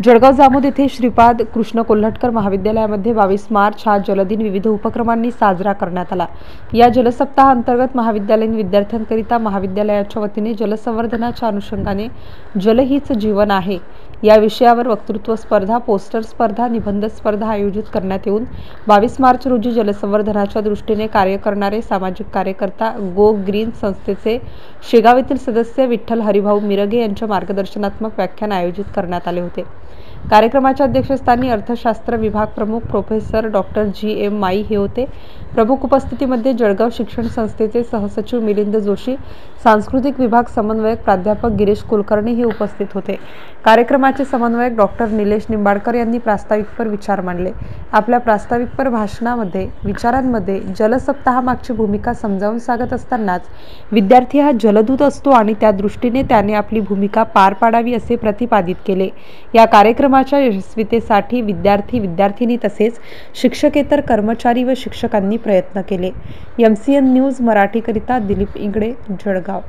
जळगाव जामोद येथे श्रीपाद कृष्ण कोल्हटकर महाविद्यालयामध्ये 22 मार्च हा जलदिन विविध उपक्रमांनी साजरा करण्यात आला। या जलसप्ताहाअंतर्गत महाविद्यालयीन विद्यार्थ्यांकरिता महाविद्यालयाच्या वतीने जलसंवर्धनाच्या अनुषंगाने जल हीच जीवन आहे या विषयावर वक्तृत्व स्पर्धा, पोस्टर स्पर्धा, निबंध स्पर्धा आयोजित करण्यात येऊन 22 मार्च रोजी जलसंवर्धनाच्या दृष्टीने कार्य करणारे सामाजिक कार्यकर्ता गो ग्रीन संस्थेचे शेगाव येथील सदस्य विठ्ठल हरिभाऊ मिरगे यांच्या मार्गदर्शनात्मक व्याख्यान आयोजित करण्यात आले होते। कार्यक्रमाच्या अध्यक्षस्थानी अर्थशास्त्र विभाग प्रमुख प्रोफेसर डॉक्टर जी.एम. माई हे होते। प्रमुख उपस्थितीमध्ये जळगाव शिक्षण संस्थेचे सहसचिव मिलिंद जोशी, सांस्कृतिक विभाग समन्वयक प्राध्यापक गिरीश कुलकर्णी हे उपस्थित होते। कार्यक्रमाचे समन्वयक डॉक्टर निलेश निंबाडकर यांनी प्रास्ताविकपर विचार मांडले। आपल्या प्रास्ताविकपर भाषणामध्ये विचारांमध्ये जलसप्ताहामागची भूमिका समजावून सांगत असतानाच विद्यार्थी हा जलदूत असतो आणि त्या दृष्टीने त्याने आपली भूमिका पार पाडावी असे प्रतिपादित केले। या कार्यक्रमाच्या यशस्वीतेसाठी विद्यार्थी, विद्यार्थिनी तसेच शिक्षकेतर कर्मचारी व शिक्षकांनी प्रयत्न केले। MCN न्यूज मराठीकरिता दिलीप इंगळे, जळगाव।